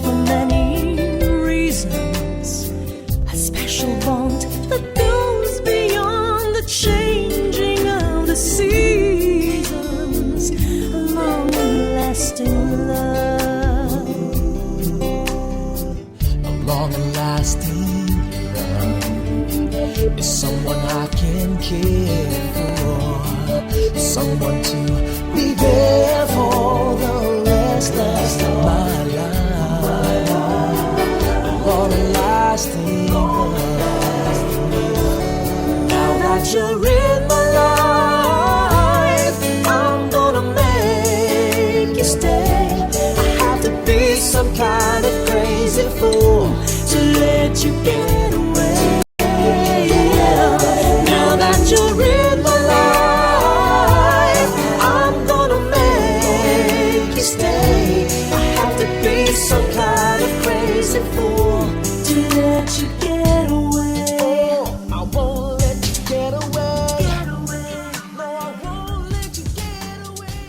for many reasons, a special bond that goes beyond the changing of the seasons, a long-lasting love, a long-lasting love is someone I can care for, someone to be there for the rest of my life. A long-lasting love. Now that you're in my life, I'm gonna make you stay. I have to be some kind of crazy fool to let you get away. Now that you're in my life, I'm gonna make you stay. I have to be some kind of crazy fool to let you get away. I won't let you get away. No, I won't let you get away.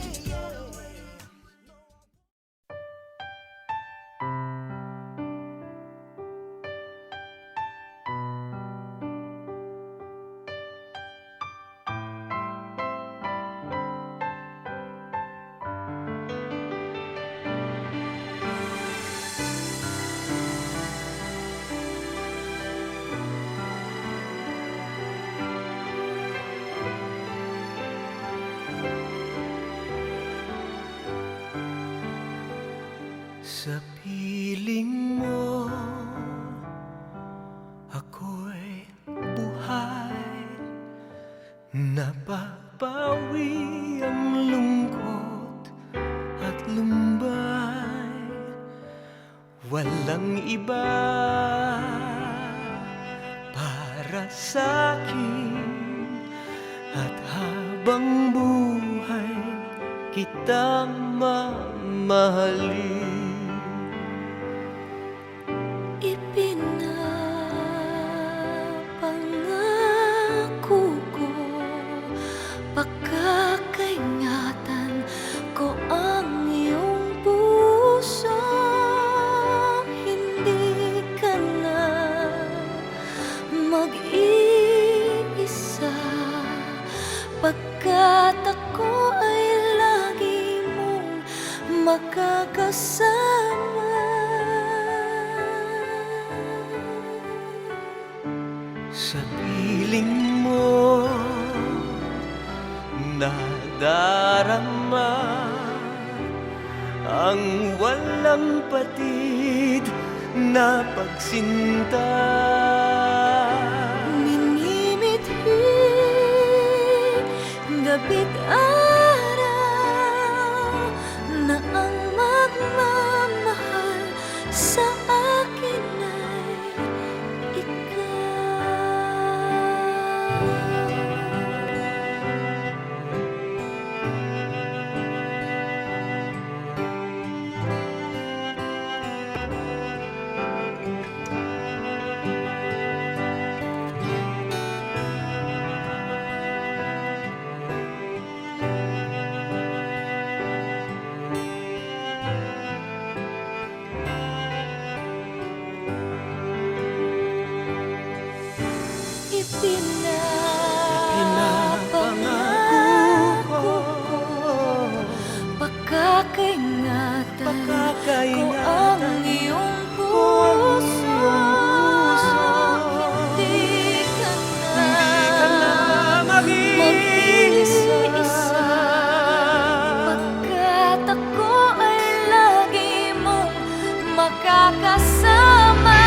Sa piling mo, ako'y buhay. Napapawi ang lungkot at lumbay. Walang iba para sa'kin, at habang buhay kitang mamahalin. Ipinapangako ko, pagkakaingatan ko ang iyong puso. Hindi ka na mag-iisa, pagkat ako ay lagi mong makakasama. Sa piling mo nadarama ang walang patid na pagsinta. Minimithi gabi't araw na ang magmamahal sa akin ay ikaw. Ipinapangako ko, pagkakaingatan ko ang iyong puso. Hindi ka na mag-iisa, pagkat ako ay lagi mong makakasama.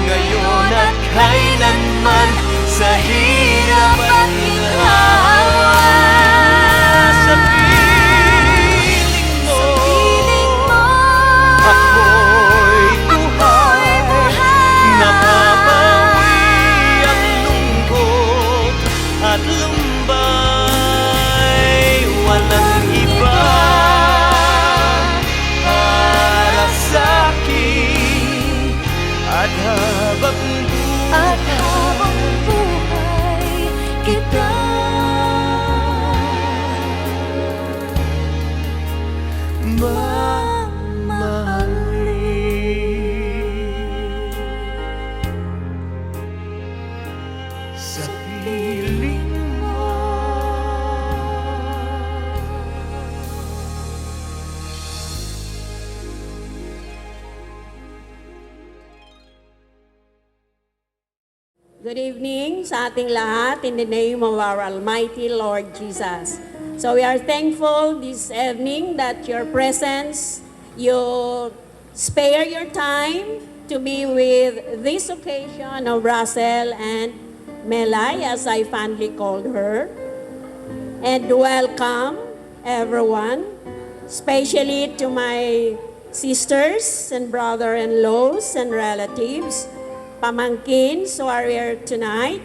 Ngayon at kailanman sa hirap at ginhawa. Sa piling mo, ako'y buhay. Napapawi ang lungkot at lumbay. Walang iba para sa'kin, at habang buhay kita mamahalin. Good evening sa ating lahat in the name of our Almighty Lord Jesus. So we are thankful this evening that your presence, you spare your time to be with this occasion of Russell and Melay, as I fondly called her. And welcome everyone, especially to my sisters and brother-in-laws and relatives, pamangkins who are here tonight.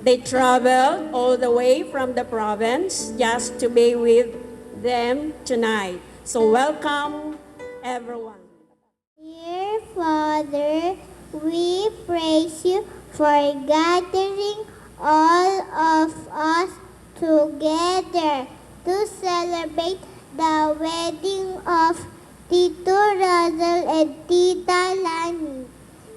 They traveled all the way from the province just to be with them tonight. So welcome everyone. Dear Father, we praise you for gathering all of us together to celebrate the wedding of Tito Russell and Tita Lani.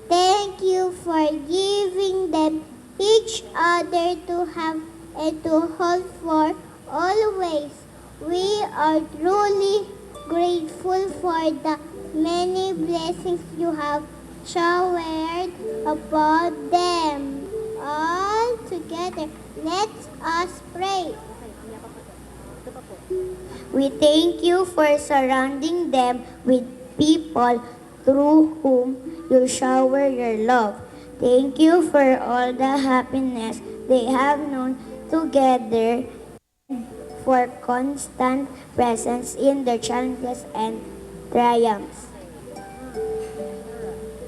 Thank you for giving them each other to have and to hold for always. We are truly grateful for the many blessings you have showered upon them. All together, let us pray. We thank you for surrounding them with people through whom you shower your love. Thank you for all the happiness they have known together, for constant presence in their challenges and triumphs.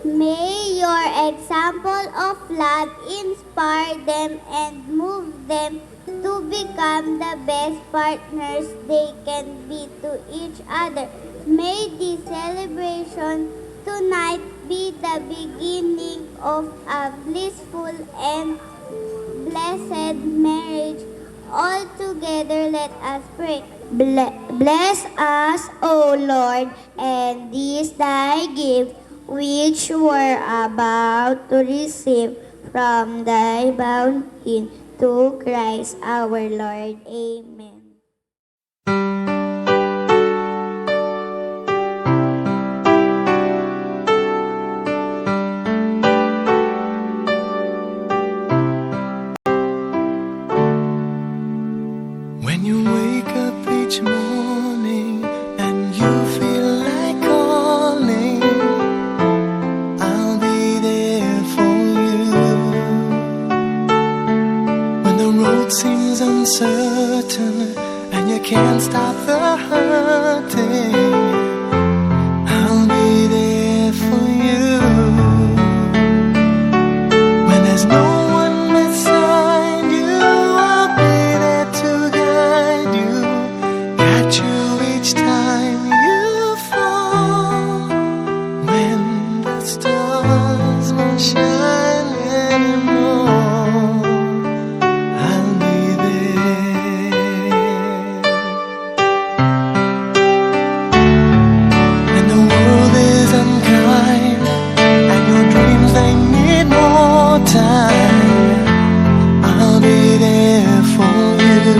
May your example of love inspire them and move them to become the best partners they can be to each other. May this celebration tonight be the beginning of a blissful and blessed marriage. All together, let us pray. Bless us, O Lord, and this thy gift, which we're about to receive from thy bounty, to Christ our Lord. Amen. When you wake up each morning and you feel like calling, I'll be there for you. When the road seems uncertain and you can't stop the hurting, I'll be there for you. When there's no one beside you, I'll be there to guide you, catch you each time you fall. When the stars won't shine anymore, I'll be there. When the world is unkind and your dreams they need more time, I'll be there for you.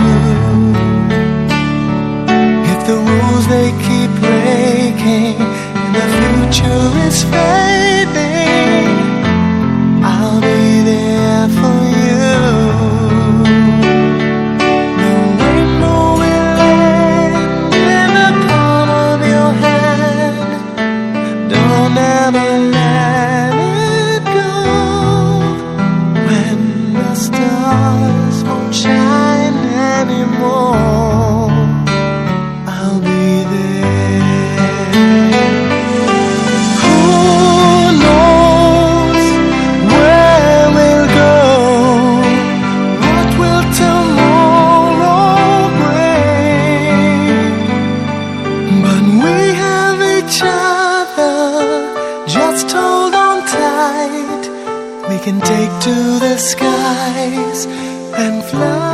If the rules they keep breaking and the future is fading, I'll be there for you. The rainbow will end in the palm of your hand. Don't ever let it go. When the stars won't shine anymore, I'll be there. Who knows where we'll go? What will tomorrow bring? But we have each other, just hold on tight. We can take to the skies and fly.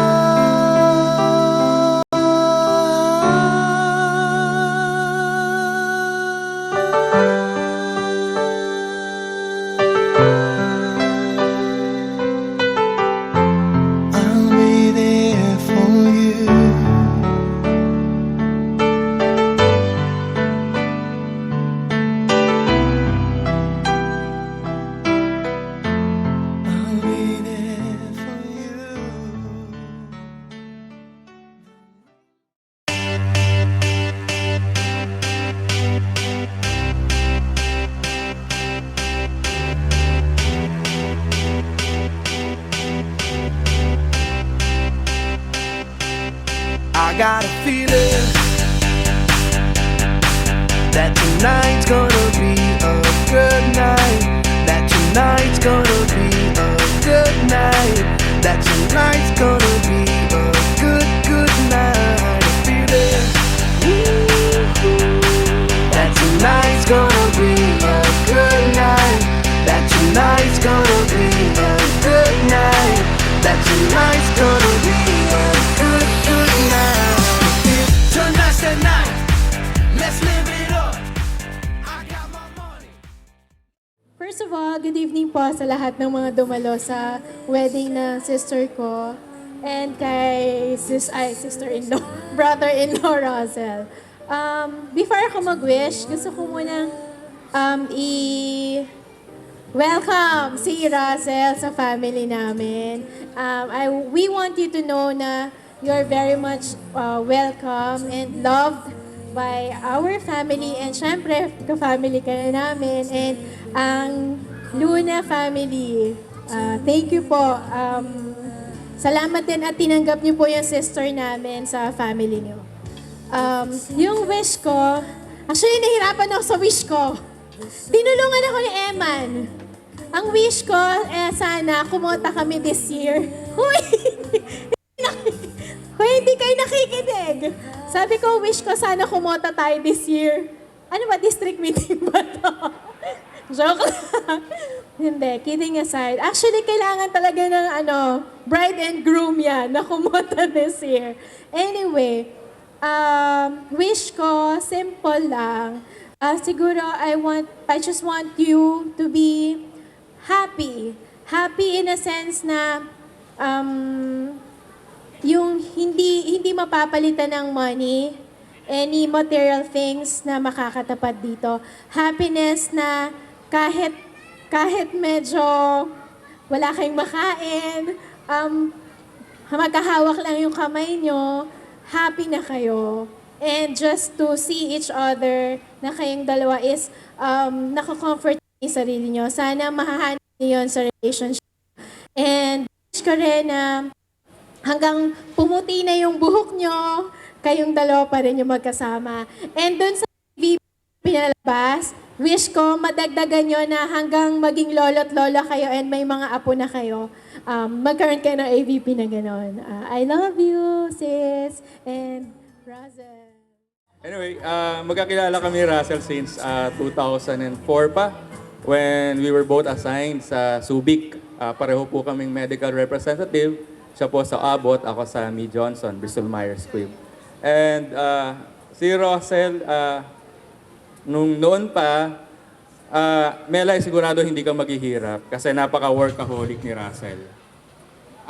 I'll be there for you. I'll be there. got a feeling that tonight's gonna be a good night. That tonight's gonna be a good night. That tonight's gonna be a good, good night. A feeling that tonight's gonna be a good night. That tonight's gonna be a good night. That tonight's gonna be a good, good night. Tonight's the night. Let's live it up. I got my money. First of all, good evening po sa lahat ng mga dumalo sa wedding ng sister ko and kay sister-in-law, brother-in-law Russell. Before ako mag-wish, gusto ko munang welcome si Russell sa family namin. We want you to know na you're very much welcome and loved by our family and syempre ka-family ka na namin and ang Luna family. Thank you po. Salamat din at tinanggap niyo po yung sister namin sa family niyo. Yung wish ko, actually nahirapan ako sa wish ko. Tinulungan ako ni Eman. Ang wish ko, sana kumota kami this year. Kung hindi kayo nakikinig. Sabi ko, wish ko sana kumota tayo this year. Ano ba, district meeting ba to? Joke lang. Hindi, kidding aside. Actually, kailangan talaga ng bride and groom yan na kumota this year. Anyway, wish ko, simple lang. Siguro, I just want you to be happy. Happy in a sense na yung hindi mapapalitan ng money, any material things na makakatapat dito. Happiness na kahit medyo wala kayong makain, magkahawak lang yung kamay nyo, happy na kayo. And just to see each other na kayong dalawa is nakakomfort yung sarili nyo. Sana mahahanap niyo yun sa relationship. And wish ko rin na hanggang pumuti na yung buhok nyo, kayong dalawa pa rin yung magkasama. And dun sa TV pinalabas, wish ko madagdagan nyo na hanggang maging lolo't lola kayo and may mga apo na kayo, magkaroon kayo ng AVP na gano'n. I love you, sis, and Russell. Anyway, magkakilala kami Russell since 2004 pa when we were both assigned sa Subic. Pareho po kaming medical representative. Siya po sa Abbott, ako sa Mead Johnson, Bristol Myers Squibb. And si Russell, nung noon pa, Melay, sigurado hindi ka maghihirap kasi napaka-workaholic ni Russell.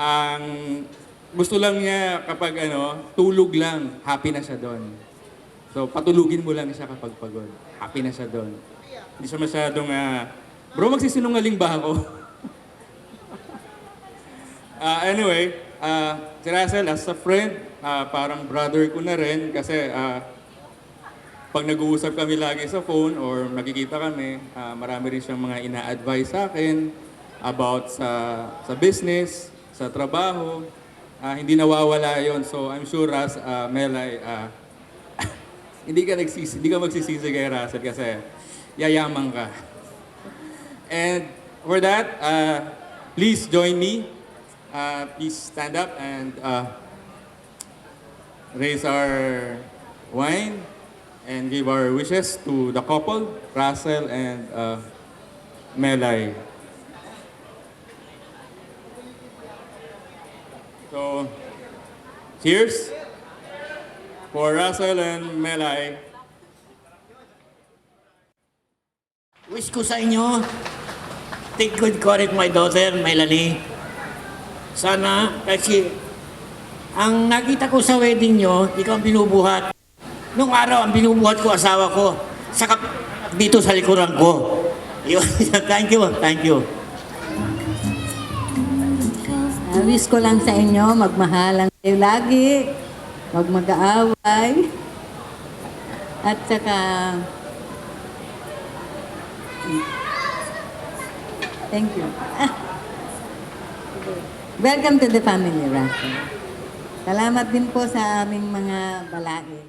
Ang gusto lang niya kapag tulog lang, happy na siya doon. So patulugin mo lang siya kapag pagod. Happy na siya doon. Hindi siya masyadong, bro, magsisinungaling ba ako? Anyway, si Russell as a friend, parang brother ko na rin kasi pag nag-uusap kami lagi sa phone or nakikita kami, marami rin siyang mga ina-advise sa akin about sa business, sa trabaho. Hindi nawawala yon. So I'm sure Melay, hindi ka magsisisi kay Russell kasi yayaman ka. And for that, please join me. Please stand up and raise our wine and give our wishes to the couple, Russell and Melay. So, cheers for Russell and Melay. Wish ko sa inyo, take good care of my daughter, Melanie. Sana, kasi ang nakita ko sa wedding nyo, ikaw ang binubuhat. Nung araw, ang binubuhat ko, asawa ko, saka dito sa likuran ko. Yun. Thank you, thank you. Wish ko lang sa inyo, magmahalan kayo lagi, huwag mag-aaway, at saka, thank you. Welcome to the family, Russell. Salamat din po sa aming mga balae.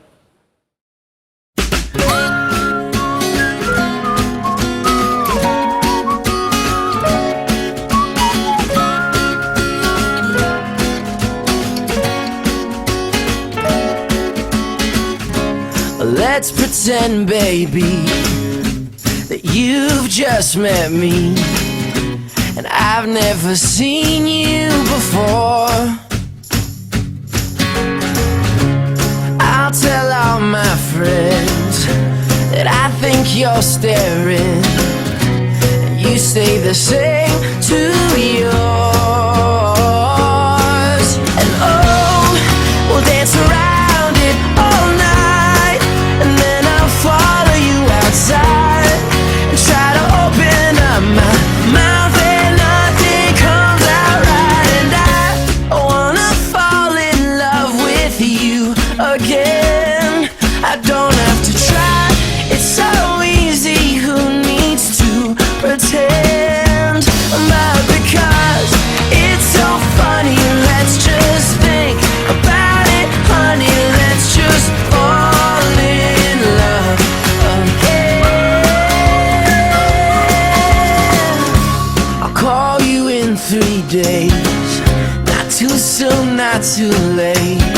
Let's pretend, baby, that you've just met me, and I've never seen you before. I'll tell all my friends that I think you're staring, and you say the same to yours. And oh, we'll dance around it all night, and then I'll follow you outside and try to open up my mouth and nothing comes out right. And I wanna fall in love with you again. I don't have to try, it's so easy. Who needs to pretend? But because it's so funny, let's just think about it, honey. Let's just fall in love again. I'll call you in 3 days, not too soon, not too late.